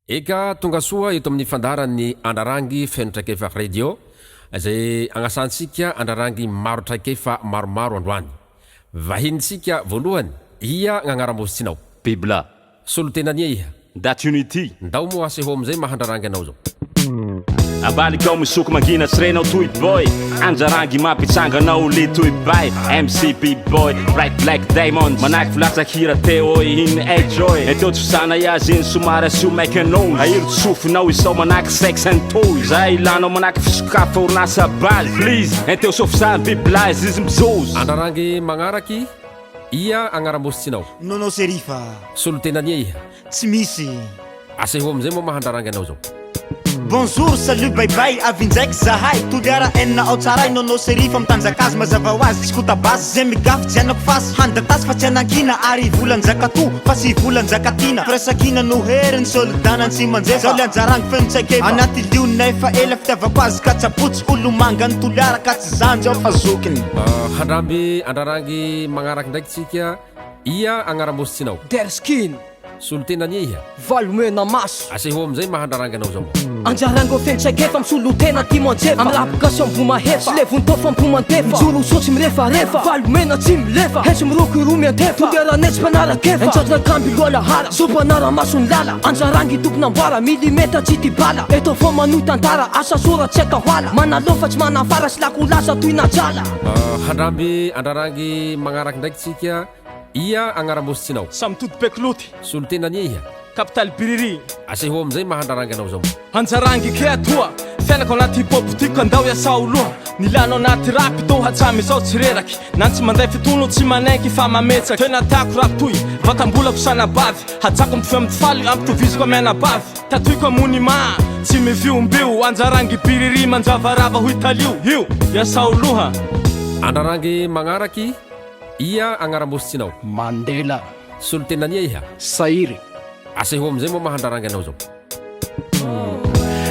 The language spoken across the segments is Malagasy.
Eka tonga soa eto amin'ny fandaran'ny andrarangy fenotraikefa radio izay agnasantsika andrarangy maro traikefa maromaro androany. Vahinitsika voalohany ia gn'agnaramositsinao Bibla solotenania iha That unity ndao mo aseho amizay mahandrarangy anao zao abalikao misoko mangina sirenao toy boy anjarangy mampitsanganao le toy bay MCB boy bright black diamond manaky filatsaky hira teo in enjoy eto tsosana iazy iny somary asio maikanao airo tsofinao isao manaky sex and toys zay ilanao manaky fisokafa orinasa base please enteo sofisany bibla izy mizozo andrarangy magnaraky ia agnaramositsinao nono serifa solotenania iha tsy misy aseho amizay mo mahandrarangy anao zao bonjour salut bye bye avy ndraiky zahay toliara enina ao tsaray nono serifa mitanjakazy mazava ho azy tsy kotabasy zay migafy jianako fasy handatasy fa tsy anankina ary volanjakato fa sy volanjakatina firasakina no heriny solidana tsy manjefa zao le anjarangy fenotsaikefa anaty lionay fa ela fitiavako azy ka tsapotsy olo manga ny toliara ka tsy zanjy ao fazokiny handramby andrarangy magnaraky ndraiky tsika ia agnaramositsinao Derskin solotenania iha valomena maso aseho amizay mahandrarangy anao zao mo anjarango fenotsaikefa misolotena timanjefa amin'ny lapikasio ambomahefa sy le vontofa ampomantefa mijoro sotsy mirefarefa valomena tsy milefa hetsy mirokoro miantefa toliaranetsy mpanarakefa enjatrina kamby loalahara sopanaramaso ny lala anjarangy tompona amboara milimeta tsy tibala eto fo manohy tantara asa sora tsy aka hoala manalofa tsy manafara sy lakolasa toina jala handramby andrarangy magnaraky ndraiky tsika ia agnaramositsinao samy tody pekoloty solotenania iha kapitaly biriri aseho amizay mahandrarangy anao zao mo anjarangy ke atoa fiainako anaty hipopy tiako andao iasa oloha nilanao anaty rapy tô hatsamy izao tsy reraky na tsy manday fitono tsy manaiky fa mametsaky tena tiako rapy toy vatambolako sanabavy hajako mify amtifaly ampitoviziko amianabavy tatoyko amonima tsy miviombio anjarangy biriri manjavarava ho italio io iasa oloha andrarangy magnaraky ia agnaramositsinao Mandela solotenania iha Sairy aseho amizay mo mahandrarangy anao zao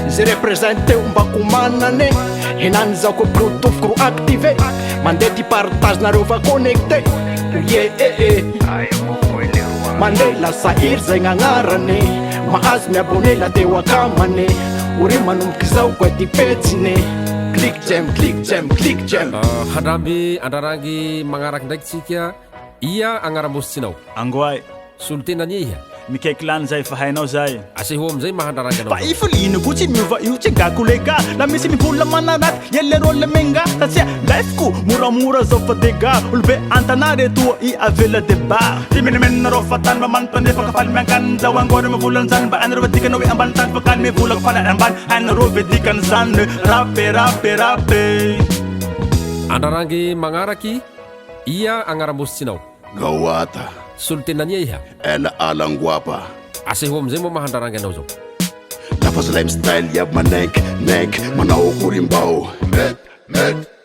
zay représente umbakumanane henany zao ko bluetooth ko activé mandeha ty partage nareo va connecté Mandela Sairy zay gn'agnarane mahazo miabone la teo akamane ore manomboky zao koa ty petsine click jam handramby andrarangy magnaraky ndraiky tsika ia agnaramositsinao angoay solotenania iha mikaiky lany zay fa hainao zay aseho amizay mahandrarangy anao fa ifalino ko tsy miova io tsy gako lega la misy mivola manaraky yellerô le menga satria laifiko moramora zao fa dega olobe antanare toa i avela deba ty menemenarô fatany mamanotanefa kafaly miankany zao angory mivolany zany mba anarô vedikana hoe ambany tany fakany mivola kafaly ambany anarô vedikany zany rape andrarangy magnaraky ia agnaramositsinao Gawata solotenania iha ela alanguapa aseho amizay mo mahandrarangy anao zao lafa sa lifestyle yab manenk manao kurimbao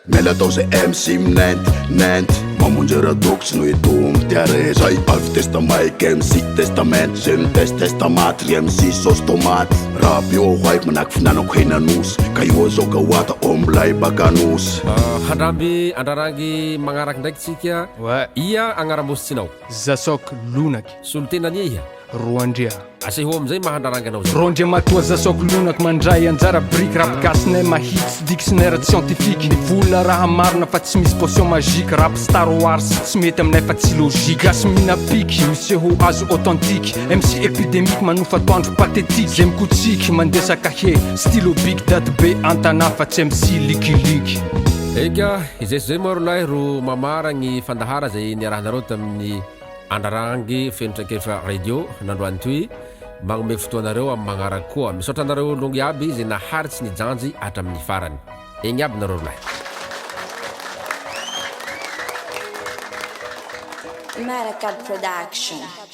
mela tao se MC minent mamonjera doksy no itomby tiare zay avy testamaiky MC testament zeny testamatry MC sauce tomate rap io hoay manaky finanako henanosy ka io zao Gawata omblay bakanosy handramby andrarangy magnaraky ndraiky tsika ia agnaramositsinao Zasok lunaky solotenania iha Roandria aseho amizay mahandrarangy anao zao Rondria matoa Zasok lunaky mandray anjara brique rap gasine mahitsy dictionnaire scientifique vola raha marina fa tsy misy potion magique rap Star Wars tsy mety aminay fa tsy logique gasmina piky miseho azo authentique MC épidémique manofa toandro pathétique zay mikotsiky mandesa kahe stylo big date be antana fa tsy MC likilik eka izay zay maro lahy ro mamara gny fandahara zay niarahanareo tamin'ny andrarangy fenotraikefa radio nandroany toy magnome fotoanareo amin'ny magnaraky koa misaotra anareo longy aby zay naharitsy ny janjy hatramin'ny farany egny aby nareo lahy American Production.